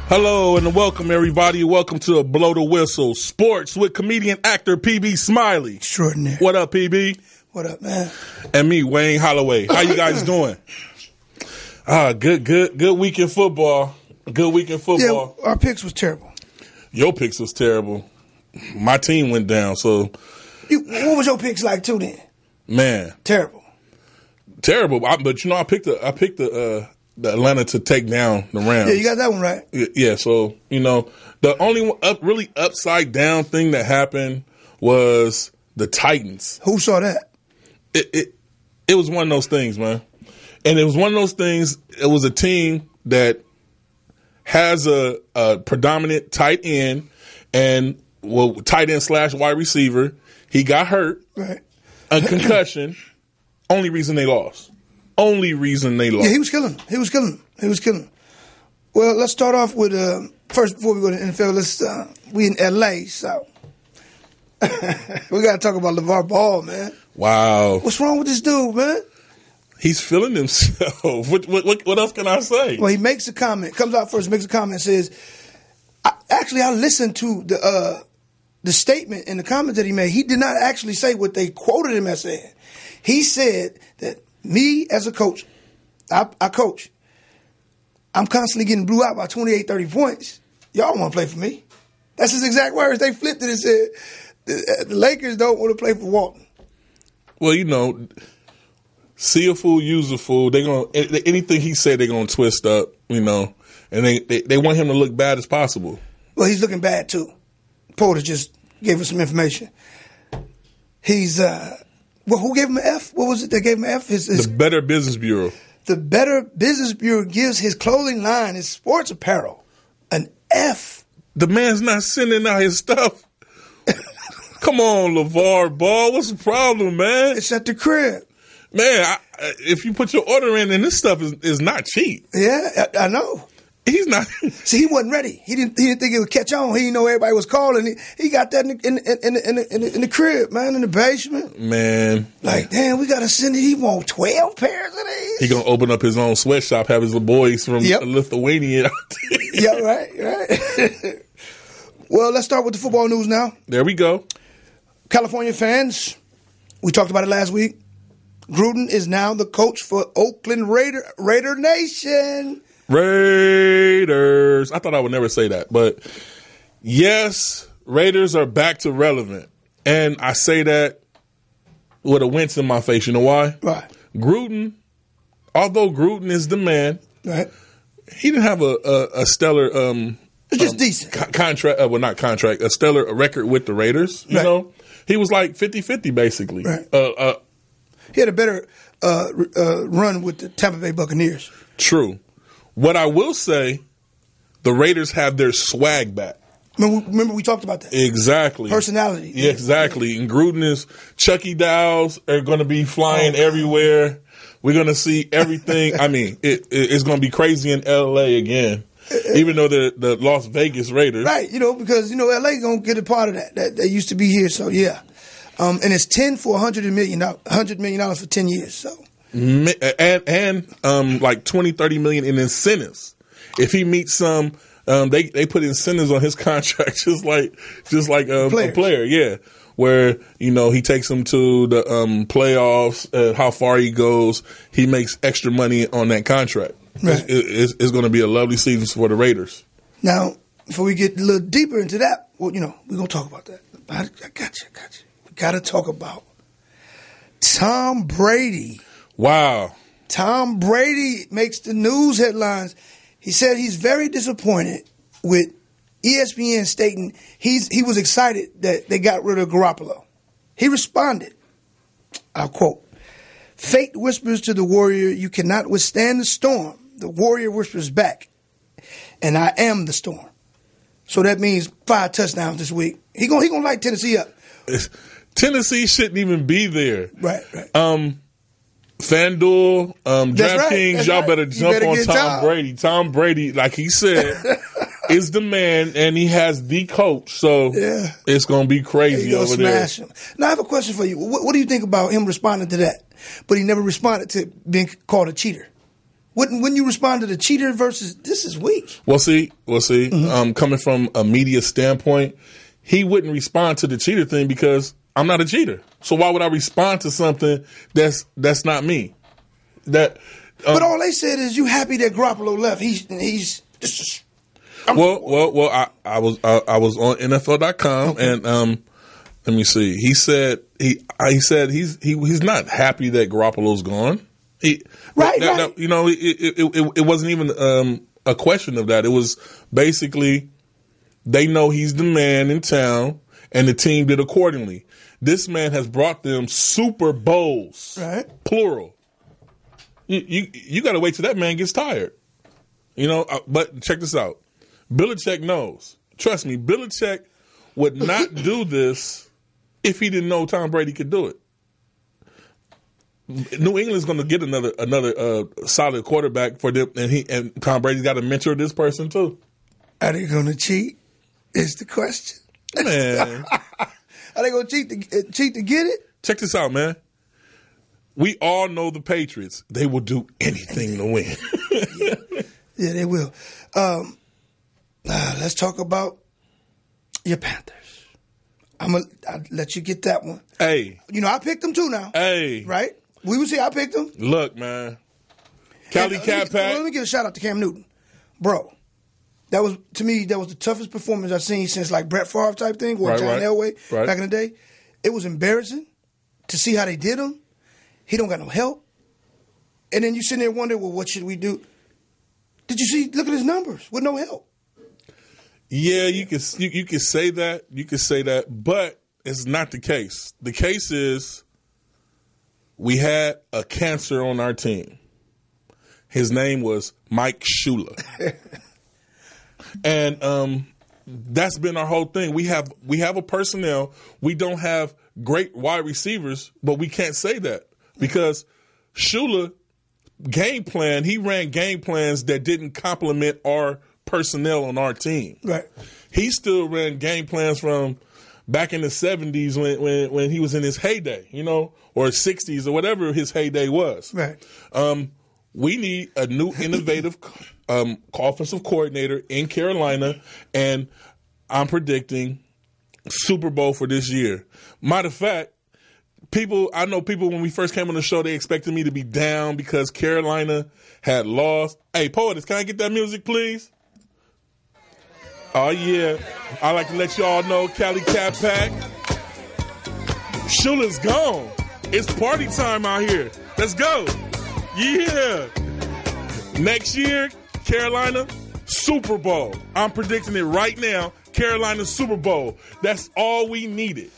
Hello and welcome, everybody. Welcome to Blow the Whistle Sports with comedian actor PB Smiley. Extraordinary. What up, PB? What up, man? And me, Wayne Holloway. How you guys doing? Good week in football. Good week in football. Yeah, our picks was terrible. Your picks was terrible. My team went down. So, what was your picks like too? Then, man, terrible. But I picked the Atlanta to take down the Rams. Yeah, you got that one right. Yeah, so, the only really upside down thing that happened was the Titans. Who saw that? It was one of those things, man. And it was one of those things, it was a team that has a predominant tight end and tight end / wide receiver. He got hurt. Right. A concussion. Only reason they lost. Yeah, he was killing him. Well, let's start off with first before we go to the NFL. We in LA, so we got to talk about LeVar Ball, man. Wow, what's wrong with this dude, man? He's feeling himself. What else can I say? Well, he makes a comment. Comes out first, makes a comment, says, "I listened to the statement and the comment that he made. He did not actually say what they quoted him as saying. He said that." Me, as a coach, I coach. I'm constantly getting blew out by 28, 30 points. Y'all want to play for me. That's his exact words. They flipped it and said, the Lakers don't want to play for Walton. Well, see a fool, use a fool. Anything he said, they're going to twist up, and they want him to look bad as possible. Well, he's looking bad, too. Porter just gave us some information. He's... Well, who gave him an F? What was it that gave him an F? The Better Business Bureau. The Better Business Bureau gives his clothing line, his sports apparel, an F. The man's not sending out his stuff. Come on, LeVar Ball. What's the problem, man? It's at the crib. Man, if you put your order in, and this stuff is not cheap. Yeah, I know. He's not. See, he wasn't ready. He didn't think it would catch on. He didn't know everybody was calling. He got that in the crib, man, in the basement. Man, like, damn, we got to send it. He want 12 pairs of these. He gonna open up his own sweatshop, have his boys from Lithuania out there. Yeah, right. Well, let's start with the football news now. There we go. California fans, we talked about it last week. Gruden is now the coach for Oakland Raider Nation. Raiders. I thought I would never say that. But, yes, Raiders are back to relevant. And I say that with a wince in my face. You know why? Right. Gruden, although Gruden is the man, right, he didn't have a stellar it's just decent. Contract. Not contract. A stellar record with the Raiders. You know? He was like 50-50, basically. Right. He had a better run with the Tampa Bay Buccaneers. True. What I will say, the Raiders have their swag back. Remember we talked about that. Exactly. Personality. Yeah, exactly. And Gruden is, Chucky Dowls are going to be flying everywhere. We're going to see everything. I mean, it's going to be crazy in L.A. again, even though the Las Vegas Raiders. Right, because, L.A. going to get a part of that. That used to be here, so yeah. And it's 10 for $100 million for 10 years, so. And like 20, 30 million in incentives. If he meets some, they put incentives on his contract, just like a player, yeah. Where he takes them to the playoffs, how far he goes, he makes extra money on that contract. Right. It's going to be a lovely season for the Raiders. Now, before we get a little deeper into that, well, we're going to talk about that. I got you. We got to talk about Tom Brady. Wow. Tom Brady makes the news headlines. He said he's very disappointed with ESPN stating he was excited that they got rid of Garoppolo. He responded, I'll quote, "Fate whispers to the warrior, you cannot withstand the storm. The warrior whispers back, and I am the storm." So that means 5 touchdowns this week. He gonna light Tennessee up. Tennessee shouldn't even be there. Right. FanDuel, DraftKings, y'all better jump on Tom Brady. Tom Brady, like he said, is the man, and he has the coach. So it's going to be crazy over there. Him. Now, I have a question for you. What do you think about him responding to that? But he never responded to being called a cheater. Wouldn't you respond to the cheater versus this is weak? We'll see. Coming from a media standpoint, he wouldn't respond to the cheater thing because I'm not a cheater. So why would I respond to something that's not me? But all they said is you happy that Garoppolo left. He's just. I was on NFL.com and let me see. He said he's not happy that Garoppolo's gone. Right. You know, it wasn't even a question of that. It was basically they know he's the man in town, and the team did accordingly. This man has brought them Super Bowls, right? Plural. You got to wait till that man gets tired, you know. But check this out. Belichick knows. Trust me, Belichick would not do this if he didn't know Tom Brady could do it. New England's going to get another solid quarterback for them, and Tom Brady's got to mentor this person too. Are they going to cheat? Is the question. Man, are they going to cheat to get it? Check this out, man. We all know the Patriots. They will do anything to win. Yeah, they will. Let's talk about your Panthers. I'll let you get that one. Hey. You know, I picked them too now. Hey. Right? We would say I picked them. Look, man. Cali Cat Pack. Let me give a shout out to Cam Newton. Bro, to me, that was the toughest performance I've seen since like Brett Favre type thing or John Elway back in the day. It was embarrassing to see how they did him. He don't got no help. And then you sitting there wondering, well, what should we do? Did you see? Look at his numbers with no help. Yeah, you could say that. You could say that, but it's not the case. The case is we had a cancer on our team. His name was Mike Shula. And that's been our whole thing. We have a personnel. We don't have great wide receivers, but we can't say that because Shula he ran game plans that didn't complement our personnel on our team. Right. He still ran game plans from back in the 70s when he was in his heyday, you know, or 60s or whatever his heyday was. Right. We need a new innovative offensive coordinator in Carolina, and I'm predicting Super Bowl for this year. Matter of fact, I know people when we first came on the show, they expected me to be down because Carolina had lost. Hey, Poetess, can I get that music, please? Oh, yeah. I like to let you all know, Cali Cat Pack, Shula's gone. It's party time out here. Let's go. Yeah. Next year, Carolina, Super Bowl. I'm predicting it right now. Carolina Super Bowl. That's all we needed.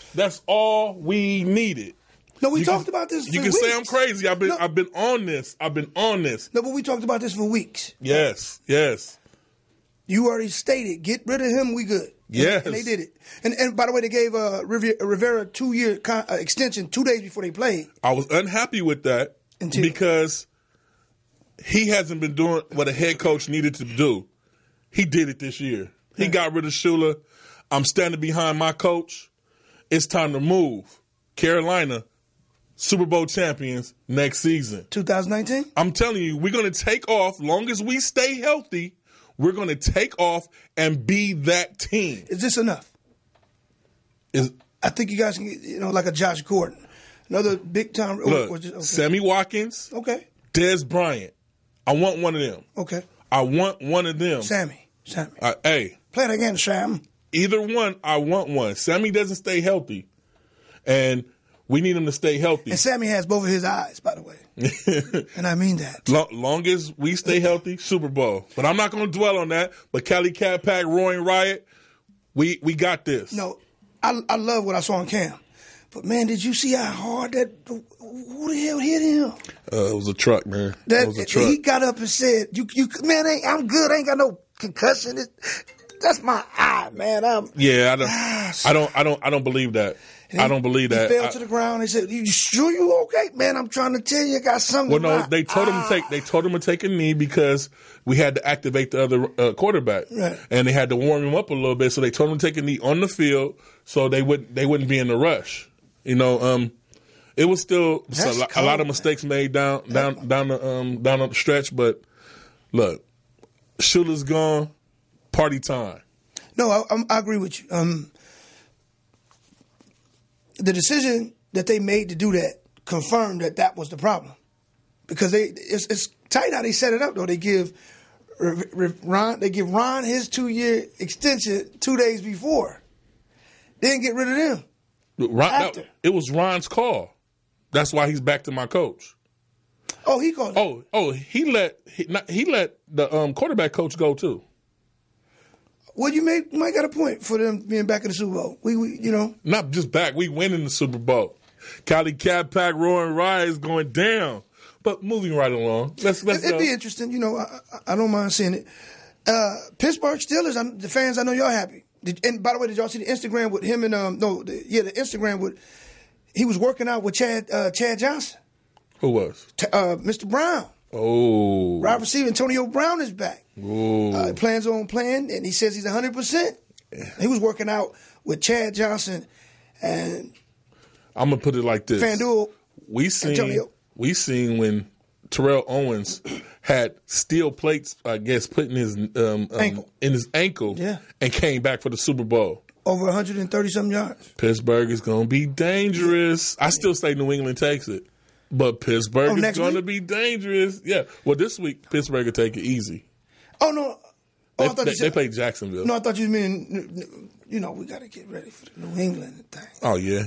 No, we talked about this for weeks. You can say I'm crazy. I've been on this. No, but we talked about this for weeks. Yes. You already stated, get rid of him, we good. Yes. And they did it. And by the way, they gave Rivera a 2-year extension 2 days before they played. I was unhappy with that because he hasn't been doing what a head coach needed to do. He did it this year. He got rid of Shula. I'm standing behind my coach. It's time to move. Carolina, Super Bowl champions next season. 2019? I'm telling you, we're going to take off. Long as we stay healthy, we're going to take off and be that team. Is this enough? I think you guys can get, like a Josh Gordon. Another big time. Look, Sammy Watkins. Okay. Dez Bryant. I want one of them. Okay. I want one of them. Sammy. Hey. Play it again, Sam. Either one, I want one. Sammy doesn't stay healthy. And we need him to stay healthy. And Sammy has both of his eyes, by the way. And I mean that. Long as we stay healthy, Super Bowl. But I'm not going to dwell on that. But Cali Cat Pack, Roaring Riot, we got this. No, I love what I saw on Cam. But, man, did you see how hard who the hell hit him? It was a truck, man. It was a truck. He got up and said, man, I'm good. I ain't got no concussion. That's my eye, man. I don't believe that. I don't believe that. He fell to the ground. They said, "You sure you okay, man? I'm trying to tell you, I got something." Well, no, they told him to take a knee because we had to activate the other quarterback, right. And they had to warm him up a little bit. So they told him to take a knee on the field so they wouldn't be in the rush. It was still a lot of mistakes made down the stretch, but Look, Shula's gone. Party time. No, I agree with you. The decision that they made to do that confirmed that was the problem, because it's tight how they set it up. Though they give Ron his 2-year extension 2 days before. They didn't get rid of them. After. It was Ron's call. That's why he's back to my coach. Oh, he called. He let the quarterback coach go too. Well, you might got a point for them being back in the Super Bowl. We not just back. We win in the Super Bowl. Cali Cat Pack, Roaring Riot is going down. But moving right along, let's it'd go. be interesting. I don't mind seeing it. Pittsburgh Steelers. The fans, I know y'all happy. And by the way, did y'all see the Instagram with him and the Instagram with he was working out with Chad Johnson. Who was? Mr. Brown. Oh. Wide receiver Antonio Brown is back. Oh. He plans on playing, and he says he's 100%. He was working out with Chad Johnson and I'm gonna put it like this: FanDuel. We seen when Terrell Owens had steel plates, I guess, put in his ankle, and came back for the Super Bowl. Over 130-something yards. Pittsburgh is going to be dangerous. I still say New England takes it, but Pittsburgh is going to be dangerous. Yeah. Well, this week Pittsburgh will take it easy. Oh no. They played Jacksonville. No, I thought you mean we got to get ready for the New England thing. Oh yeah.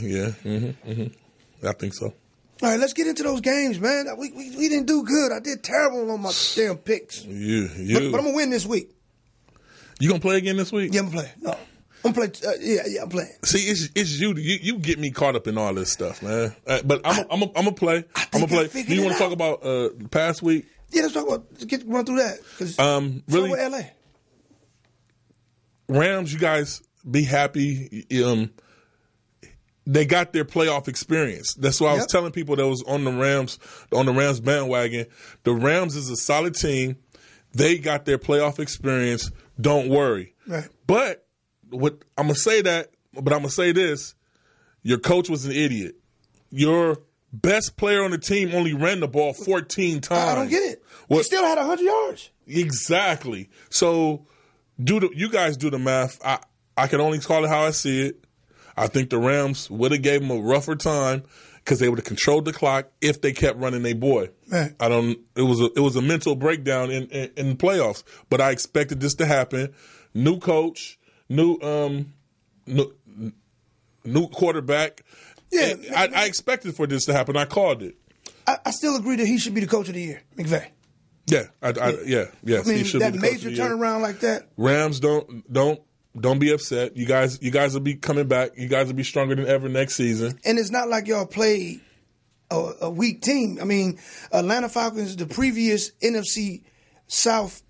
I think so. All right, let's get into those games, man. We didn't do good. I did terrible on my damn picks. But I'm gonna win this week. You gonna play again this week? Yeah, I'm gonna play. No, I'm gonna play. I'm playing. See, it's you. You get me caught up in all this stuff, man. But I'm gonna play. I'm gonna play. Do you want to talk about the past week? Yeah, let's talk about. Run through that. Really, with LA. Rams, you guys be happy. They got their playoff experience. That's why I was telling people that was on the Rams bandwagon. The Rams is a solid team. They got their playoff experience. Don't worry. Right. But I'm gonna say that. But I'm gonna say this: your coach was an idiot. Your best player on the team only ran the ball 14 times. I don't get it. He still had 100 yards. Exactly. So you guys do the math. I can only call it how I see it. I think the Rams would have gave them a rougher time because they would have controlled the clock if they kept running their boy. Right. It was a mental breakdown in the playoffs, but I expected this to happen. New coach, new quarterback. Yeah, I expected for this to happen. I called it. I still agree that he should be the coach of the year, McVay. Yeah, yes, he should that be the major turnaround like that. Rams don't be upset. You guys will be coming back. You guys will be stronger than ever next season. And it's not like y'all played a weak team. I mean, Atlanta Falcons, the previous NFC South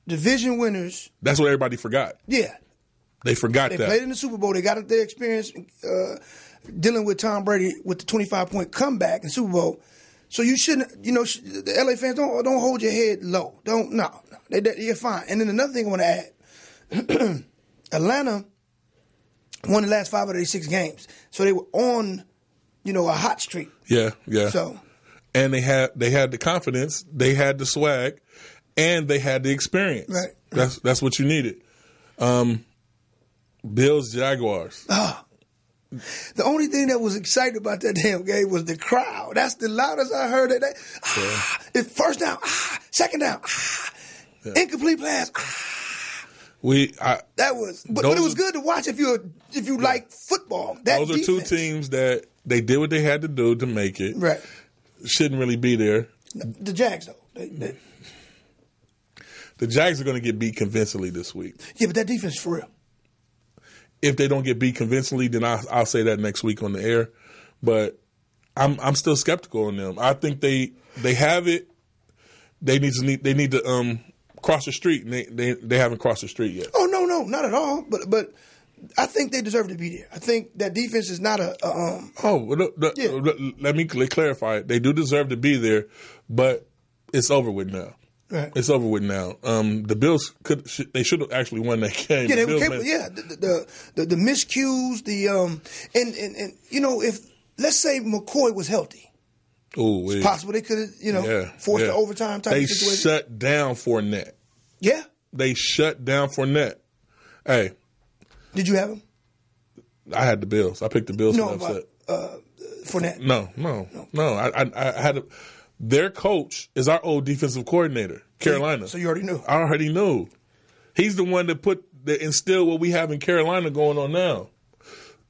division winners. That's what everybody forgot. Yeah. They forgot that. They played in the Super Bowl. They got their experience dealing with Tom Brady with the 25-point comeback in Super Bowl. So you shouldn't, the LA fans, don't hold your head low. You're fine. And then another thing I want to add. Atlanta won the last 5 out of their 6 games, so they were on, a hot streak. Yeah. So, and they had the confidence, they had the swag, and they had the experience. Right. That's what you needed. Bills, Jaguars. The only thing that was exciting about that damn game was the crowd. That's the loudest I heard it. It's first down. Second down. Incomplete pass. But it was good to watch if you like football. Those are two teams that they did what they had to do to make it. Right. Shouldn't really be there. The Jags though. The Jags are going to get beat convincingly this week. Yeah, but that defense is for real. If they don't get beat convincingly, then I'll say that next week on the air. But I'm still skeptical on them. I think they have it. They need to cross the street, and they haven't crossed the street yet. Oh no, not at all. But I think they deserve to be there. I think that defense is not let me clarify it. They do deserve to be there, but it's over with now. Right. It's over with now. The Bills they should have actually won that game. Yeah, they were capable. Yeah, the miscues, and if let's say McCoy was healthy, Oh, it's possible they could have, forced the overtime type of situation. They shut down Fournette. Yeah. They shut down Fournette. Hey. Did you have him? I had the Bills. I picked the Bills for the upset. Fournette? No. I had their coach is our old defensive coordinator, Carolina. So you already knew. I already knew. He's the one that instilled what we have in Carolina going on now.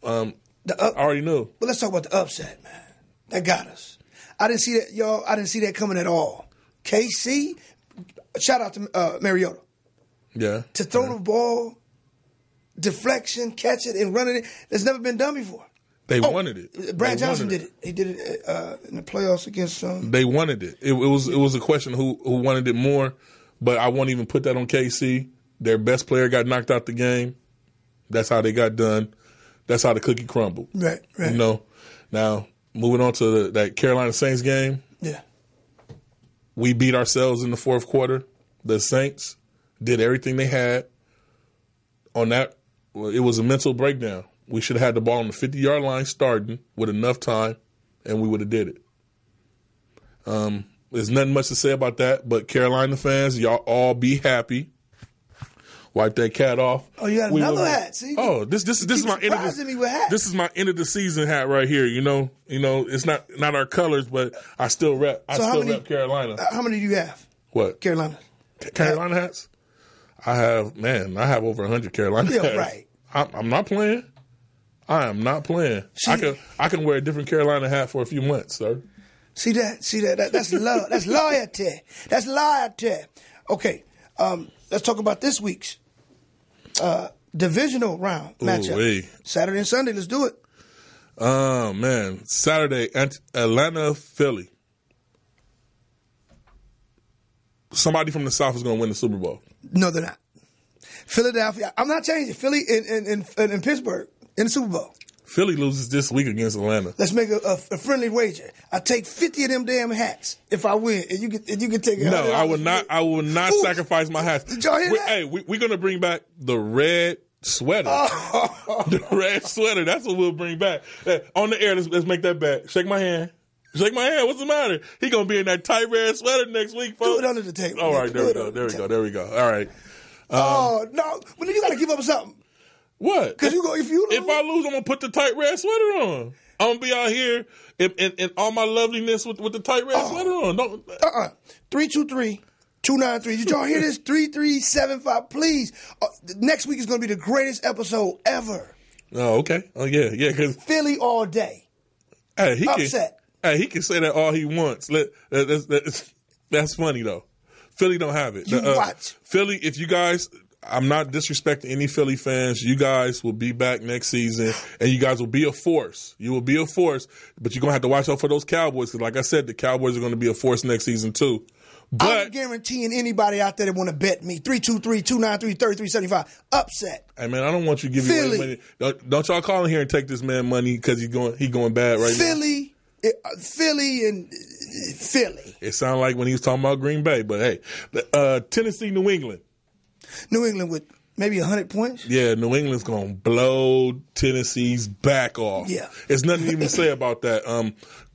I already knew. But let's talk about the upset, man. That got us. I didn't see that, y'all. I didn't see that coming at all. KC, shout out to Mariota. Yeah. To throw the ball, deflection, catch it, and run it. That's never been done before. They wanted it. Brad Johnson did it. He did it in the playoffs against. They wanted it. It was a question who wanted it more, but I won't even put that on KC. Their best player got knocked out the game. That's how they got done. That's how the cookie crumbled. Right. Now, moving on to that Carolina Saints game. Yeah. We beat ourselves in the fourth quarter. The Saints did everything they had on that. It was a mental breakdown. We should have had the ball on the 50-yard line starting with enough time, and we would have did it. There's nothing much to say about that, but Carolina fans, y'all all be happy. Wipe that cat off. Oh, you got another hat. See? Oh, this is my end of this is my end of the season hat right here. You know, it's not our colors, but I still rep. Rep Carolina. How many do you have? What? Carolina hats? I have over 100 Carolina hats. Right. I'm not playing. I am not playing. I can wear a different Carolina hat for a few months, sir. See that? That's love. That's loyalty. That's loyalty. Okay. Let's talk about this week's divisional round matchup. Saturday and Sunday. Let's do it. Oh, man. Saturday, Atlanta, Philly. Somebody from the South is going to win the Super Bowl. No, they're not. Philadelphia. I'm not changing. Philly in Pittsburgh in the Super Bowl. Philly loses this week against Atlanta. Let's make a friendly wager. I take 50 of them damn hats if I win, and you can take. No, I will not. I will not sacrifice my hats. Did y'all hear that? Hey, we're gonna bring back the red sweater. The red sweater. That's what we'll bring back. On the air, let's make that bet. Shake my hand. Shake my hand. What's the matter? He gonna be in that tight red sweater next week, folks. Do it under the table. All right, there we go. All right. No, but you got to give up something. What? Because if I lose, I'm gonna put the tight red sweater on. I'm gonna be out here in all my loveliness with the tight red sweater on. 323-293. Did y'all hear this? 3375. Please. Next week is gonna be the greatest episode ever. Oh, okay. Oh, yeah. Cause Philly all day. Hey, he upset. He can say that all he wants. That's funny though. Philly don't have it. Watch Philly. If you guys. I'm not disrespecting any Philly fans. You guys will be back next season, and you guys will be a force. You will be a force, but you're going to have to watch out for those Cowboys because, like I said, the Cowboys are going to be a force next season too. But I'm guaranteeing anybody out there that want to bet me, 323-293-3375, upset. Hey, man, I don't want you to give you money. Don't y'all call in here and take this man money because he going bad right now. Philly. It sounded like when he was talking about Green Bay, but hey, Tennessee, New England. New England with maybe 100 points? Yeah, New England's going to blow Tennessee's back off. Yeah. There's nothing to even say about that.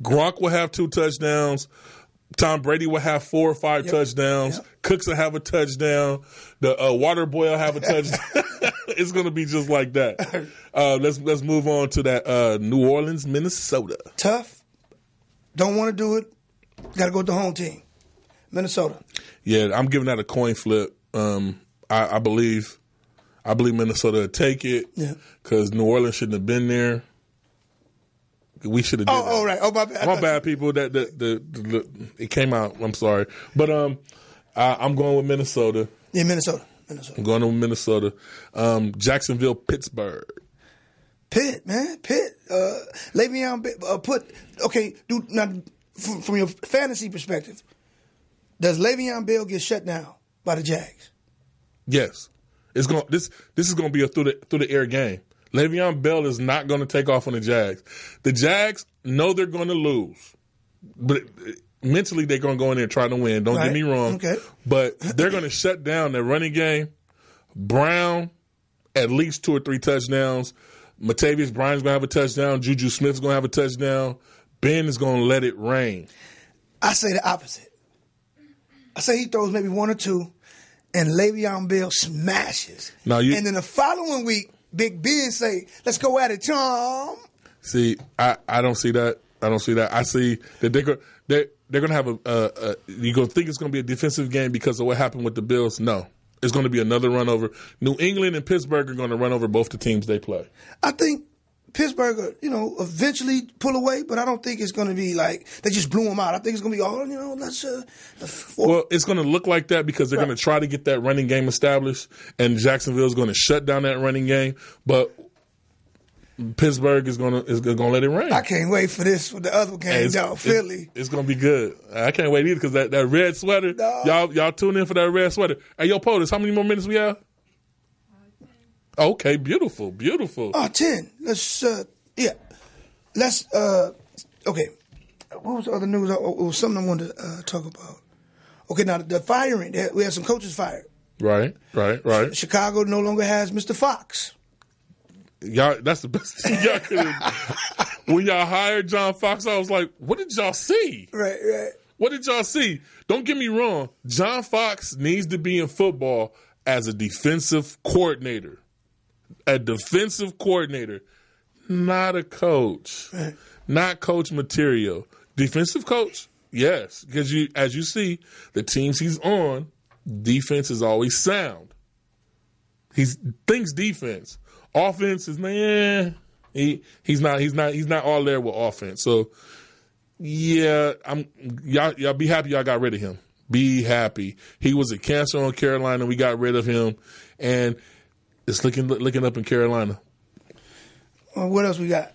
Gronk will have 2 touchdowns. Tom Brady will have 4 or 5 touchdowns. Yep. Cooks will have a touchdown. The water boy will have a touchdown. It's going to be just like that. Let's move on to that New Orleans, Minnesota. Tough. Don't want to do it. Got to go with the home team. Minnesota. Yeah, I'm giving that a coin flip. I believe Minnesota would take it because New Orleans shouldn't have been there. We should have did that. Oh, right. Oh, my bad. My bad, people. That it came out. I'm sorry. But I'm going with Minnesota. Yeah, Minnesota. I'm going with Minnesota. Jacksonville, Pittsburgh. Pitt, man. Le'Veon dude, now, from your fantasy perspective, does Le'Veon Bell get shut down by the Jags? Yes. This is going to be a through the air game. Le'Veon Bell is not going to take off on the Jags. The Jags know they're going to lose, but mentally they're going to go in there and try to win. Don't get me wrong. Okay. But they're going to shut down their running game. Brown, at least 2 or 3 touchdowns. Matavius Bryant's going to have a touchdown. Juju Smith's going to have a touchdown. Ben is going to let it rain. I say the opposite. I say he throws maybe one or two, and Le'Veon Bell smashes. And then the following week, Big Ben say, "Let's go at it, Tom." See, I don't see that. I see that they're going to have you're going to think it's going to be a defensive game because of what happened with the Bills. No. It's going to be another run over. New England and Pittsburgh are going to run over both the teams they play. I think Pittsburgh, eventually pull away, but I don't think it's going to be like they just blew them out. I think it's going to be well, it's going to look like that because they're going to try to get that running game established, and Jacksonville is going to shut down that running game, but Pittsburgh is gonna let it rain. I can't wait for this with the other game, Philly. It's gonna be good. I can't wait either because that red sweater. No. Y'all tune in for that red sweater. Hey, yo, POTUS, how many more minutes we have? 10. Okay, beautiful. 10. Let's okay. What was the other news? It was something I wanted to talk about. Okay, now the firing. We had some coaches fired. Right. Chicago no longer has Mr. Fox. Y'all, that's the best thing y'all could have. When y'all hired John Fox, I was like, what did y'all see? Right. What did y'all see? Don't get me wrong. John Fox needs to be in football as a defensive coordinator. A defensive coordinator, not a coach. Right. Not coach material. Defensive coach, yes. Because as you see, the teams he's on, defense is always sound. He thinks defense. Offense is he's not all there with offense. So yeah, y'all be happy y'all got rid of him. Be happy. He was a cancer on Carolina. We got rid of him, and it's looking up in Carolina. What else we got?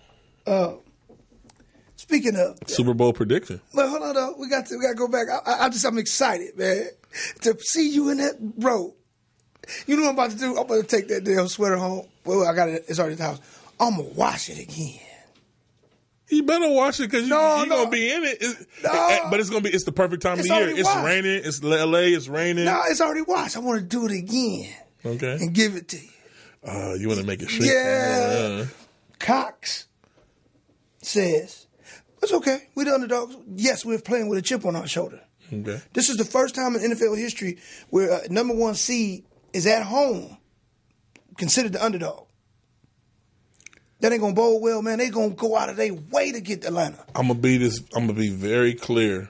Speaking of Super Bowl prediction. But hold on though, we got to go back. I'm excited, man, to see you in that bro. You know what I'm about to do? I'm about to take that damn sweater home. Well, I got it. It's already at the house. I'm going to wash it again. You better wash it because you're going to be in it. But it's the perfect time of the year. It's raining. It's LA. It's raining. No, it's already washed. I want to do it again. Okay. And give it to you. You want to make it shrink? Yeah. Cox says, it's okay. We're the underdogs. Yes, we're playing with a chip on our shoulder. Okay. This is the first time in NFL history where number one seed is at home, considered the underdog. That ain't gonna bode well, man. They gonna go out of their way to get Atlanta. I'm gonna be very clear.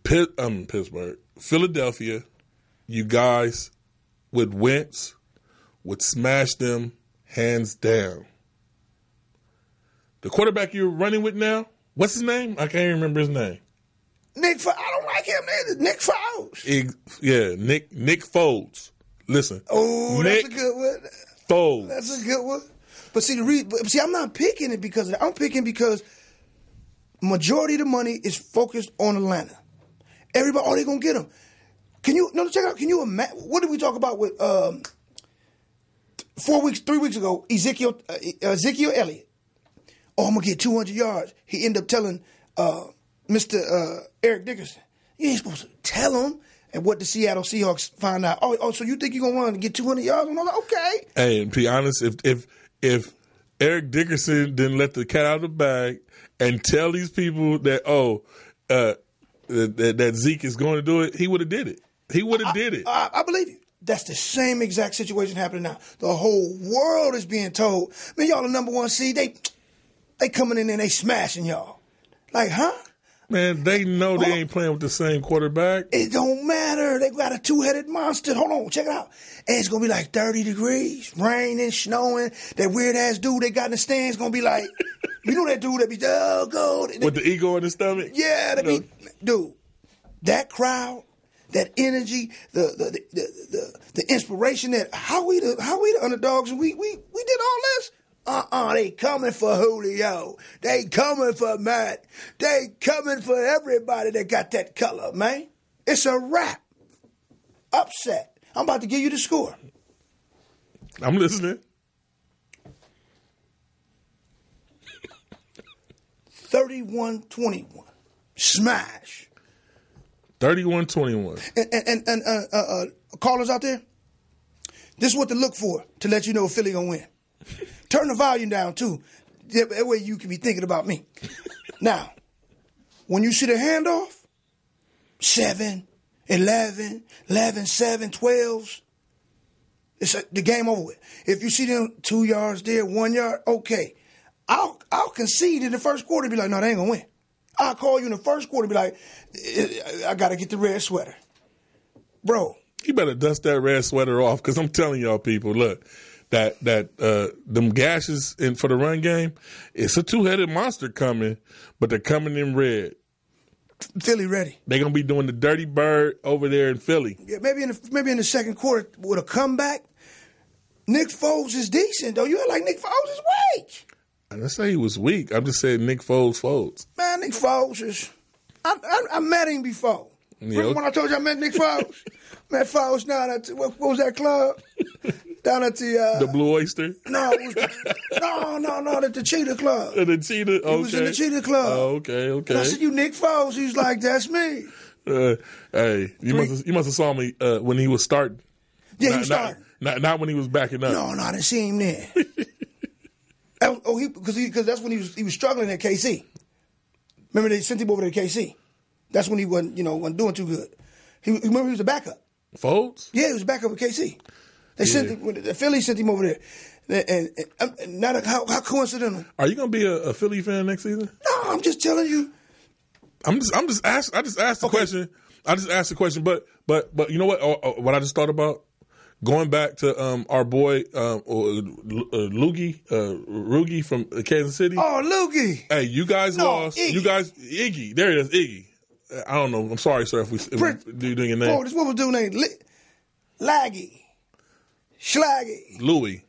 Pittsburgh, Philadelphia, you guys with Wentz would smash them hands down. The quarterback you're running with now, what's his name? I can't even remember his name. I don't like him either. Nick Foles. Nick Foles. Listen. Oh, that's a good one. Foles. That's a good one. But see, I'm not picking it because of that. I'm picking because majority of the money is focused on Atlanta. Everybody, they're gonna get them. Check it out. Can you imagine? What did we talk about with 3 weeks ago? Ezekiel Elliott. Oh, I'm gonna get 200 yards. He ended up telling Mr. Eric Dickerson, you ain't supposed to tell him. And what the Seattle Seahawks find out? Oh, so you think you're gonna run and get 200 yards? I'm like, okay. Hey, to be honest, if Eric Dickerson didn't let the cat out of the bag and tell these people that that Zeke is going to do it, he would have did it. He would have did it. I believe you. That's the same exact situation happening now. The whole world is being told, man, y'all the number one seed. They coming in and they smashing y'all. Like, huh? Man, they know they ain't playing with the same quarterback. It don't matter. They got a two-headed monster. Hold on, check it out. And it's going to be like 30 degrees, raining, snowing. That weird-ass dude they got in the stands going to be like, you know that dude that be, go. With the ego in his stomach? Yeah, dude, that crowd, that energy, the inspiration, that how we the underdogs, and we did all this. They coming for Julio. They coming for Matt. They coming for everybody that got that color, man. It's a wrap. Upset. I'm about to give you the score. I'm listening. 31-21. Smash. 31-21. And callers out there, this is what to look for to let you know if Philly gonna win. Turn the volume down, too. That way you can be thinking about me. Now, when you see the handoff, 7, 11, 7, 12s, it's the game over with. If you see them 2 yards there, 1 yard, okay. I'll concede in the first quarter and be like, no, they ain't going to win. I'll call you in the first quarter and be like, I got to get the red sweater. Bro. You better dust that red sweater off, because I'm telling y'all people, look, that them gashes for the run game, it's a two-headed monster coming, but they're coming in red. Philly ready. They're going to be doing the dirty bird over there in Philly. Yeah, maybe in the second quarter with a comeback. Nick Foles is decent, though. You act like Nick Foles is weak. I didn't say he was weak. I'm just saying Nick Foles. Man, Nick Foles is... I met him before. Yeah. Remember when I told you I met Nick Foles? Met Foles down at... What was that club? Down at the Blue Oyster? No, it was the Cheetah Club. The Cheetah? Okay. He was in the Cheetah Club. Oh, okay. And I said, you Nick Foles? He was like, that's me. Hey, you must have saw me when he was starting. Yeah, he was starting. Not when he was backing up. No, I didn't see him then. Because that's when he was struggling at KC. Remember they sent him over to KC. That's when he wasn't doing too good. Remember he was a backup. Foles? Yeah, he was a backup at KC. The Philly sent him over there, and not how coincidental. Are you going to be a Philly fan next season? No, I'm just telling you. I just asked the question. I just asked the question, but you know what I just thought about? Going back to our boy Rugi from Kansas City. Oh, Loogie! Hey, you guys lost. Iggy. You guys, Iggy. There it is, Iggy. I don't know. I'm sorry, sir, if we doing your name. Oh, this what was doing name? Laggy, Schlaggy, Louie,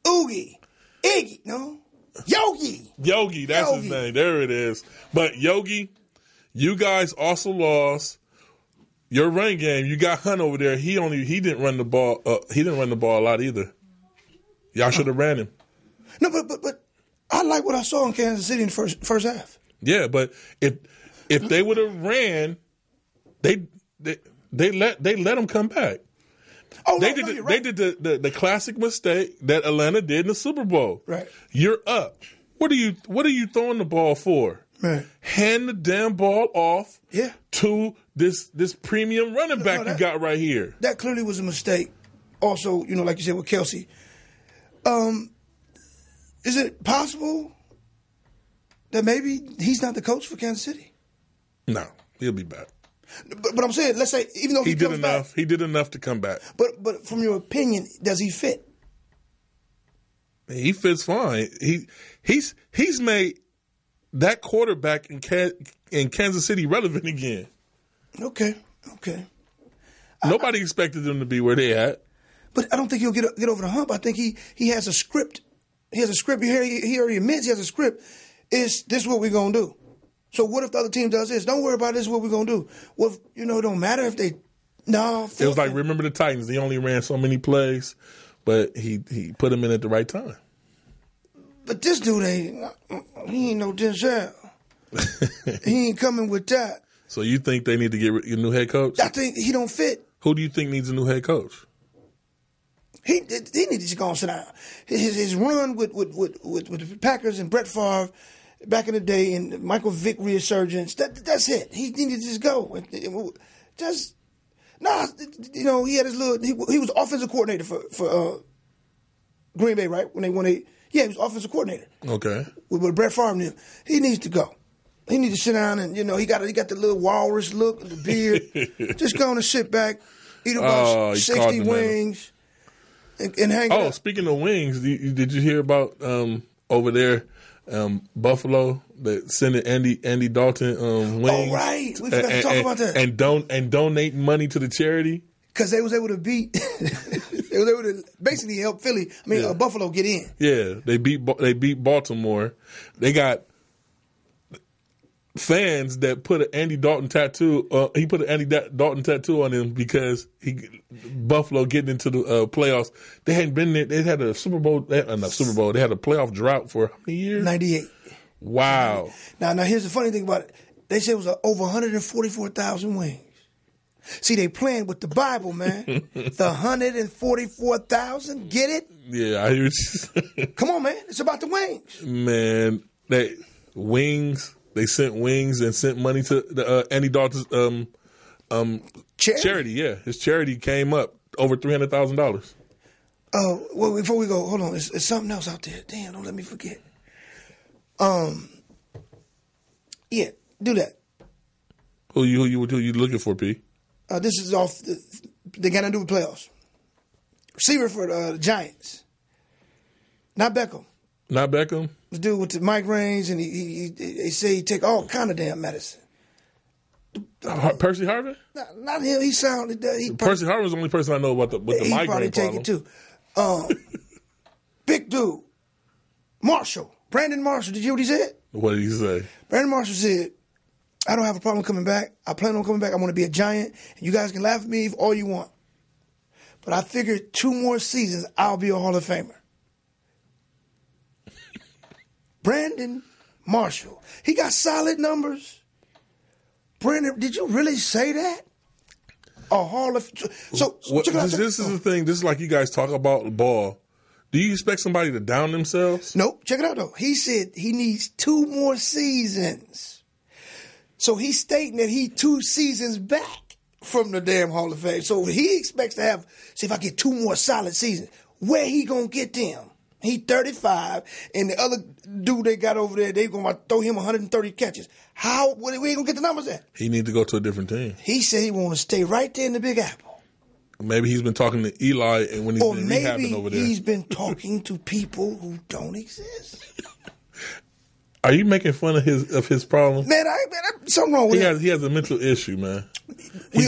Oogie, Iggy. No, Yogi. That's his name. There it is. But Yogi, you guys also lost. Your run game, you got Hunt over there. He didn't run the ball. He didn't run the ball a lot either. Y'all should have ran him. No, but I like what I saw in Kansas City in the first half. Yeah, but if they would have ran, they let him come back. Oh, they did the classic mistake that Atlanta did in the Super Bowl. Right. You're up. What are you throwing the ball for? Right. Hand the damn ball off. Yeah. To this premium running back you got right here. That clearly was a mistake. Also, like you said with Kelsey. Is it possible that maybe he's not the coach for Kansas City? No, he'll be back. But I'm saying, let's say, even though he did comes enough, back, he did enough to come back. But from your opinion, does he fit? He fits fine. He's made that quarterback in Kansas City relevant again. Okay. Nobody expected them to be where they at. But I don't think he'll get over the hump. I think he has a script. He has a script. He already admits he has a script. This is what we're going to do. So what if the other team does this? Don't worry about this. Is what we're going to do. Well, it don't matter if they. No. It was like, remember the Titans. They only ran so many plays, but he put them in at the right time. But this dude he ain't no Denzel. He ain't coming with that. So you think they need to get a new head coach? I think he don't fit. Who do you think needs a new head coach? He needs to just go and sit down. His run with the Packers and Brett Favre back in the day and Michael Vick resurgence. That's it. He needed to just go. He had his little. He was offensive coordinator for Green Bay, right? He was offensive coordinator. Okay. With Brett Favre and him. He needs to go. He needs to sit down and he got the little walrus look and the beard. Just go and sit back, eat about 60 wings, and hang out. Oh, speaking of wings, did you hear about over there, Buffalo, that sending Andy Dalton wings? Oh, right. We forgot to talk about that. And donate money to the charity. Because they was able to beat, they was able to basically help Philly. Buffalo get in. Yeah, they beat Baltimore. They got fans that put an Andy Dalton tattoo. He put an Andy Dalton tattoo on him because Buffalo getting into the playoffs. They hadn't been there. They had a Super Bowl. Not Super Bowl. They had a playoff drought for how many years? 98. Wow. Now here's the funny thing about it. They said it was over 144,000 wings. See, they playing with the Bible, man. The 144,000, get it? Yeah, I hear what you saying. Come on, man. It's about the wings. Man, they sent wings and sent money to the Andy Dalton's charity. Yeah, his charity came up over $300,000. Oh, well, before we go, hold on. There's something else out there. Damn, don't let me forget. Yeah, do that. Who you looking for, P? This is off. They got to do with playoffs. Receiver for the Giants. Not Beckham. Not Beckham? The dude with the migraines, and they say he take all kind of damn medicine. Percy Harvin? Not him. He sounded. Percy Harvin's the only person I know about the migraine probably problem. Take it too. Big dude, Marshall, Brandon Marshall. Did you hear what he said? What did he say? Brandon Marshall said, "I don't have a problem coming back. I plan on coming back. I want to be a Giant, and you guys can laugh at me all you want. But I figured 2 more seasons, I'll be a Hall of Famer." Brandon Marshall. He got solid numbers. Brandon, did you really say that? A Hall of... So check it out. This is the thing. This is like you guys talk about the ball. Do you expect somebody to down themselves? Nope. Check it out, though. He said he needs 2 more seasons. So he's stating that he 2 seasons back from the damn Hall of Fame. So he expects to have... See, if I get 2 more solid seasons, where he gonna get them? He 35, and the other dude they got over there, they gonna throw him 130 catches. Where he gonna get the numbers at? He need to go to a different team. He said he want to stay right there in the Big Apple. Maybe he's been talking to Eli, and when he's been rehabbing over there, he's been talking to people who don't exist. Are you making fun of his problem? Man, something wrong with him. He has a mental issue, man. He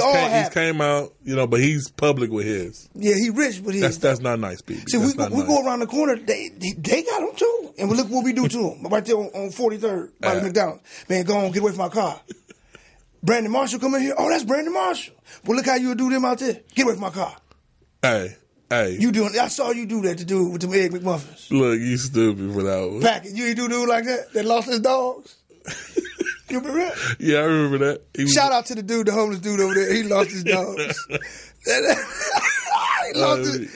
came out, but he's public with his. Yeah, he rich with his. That's not nice, baby. See, we go around the corner. They got him too, and look what we do to him right there on 43rd by the McDonald's. Man, go on, get away from my car. Brandon Marshall come in here. Oh, that's Brandon Marshall. Well, look how you do them out there. Get away from my car. Hey. I saw you do that to dude with them Egg McMuffins. Look, you stupid for that one. Pack it. You ain't do dude like that lost his dogs. You remember that? Yeah, I remember that. Shout out to the homeless dude over there. He lost his dogs.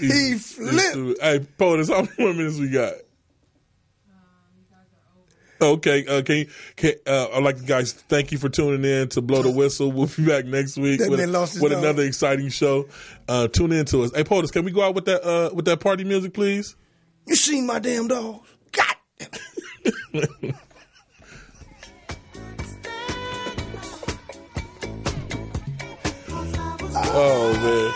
He flipped. Hey, POTUS, how many more minutes we got? Okay, I'd like to guys thank you for tuning in to Blow the Whistle. We'll be back next week with another exciting show. Tune in to us. Hey, POTUS, can we go out with that party music, please? You seen my damn dogs? God. Oh man.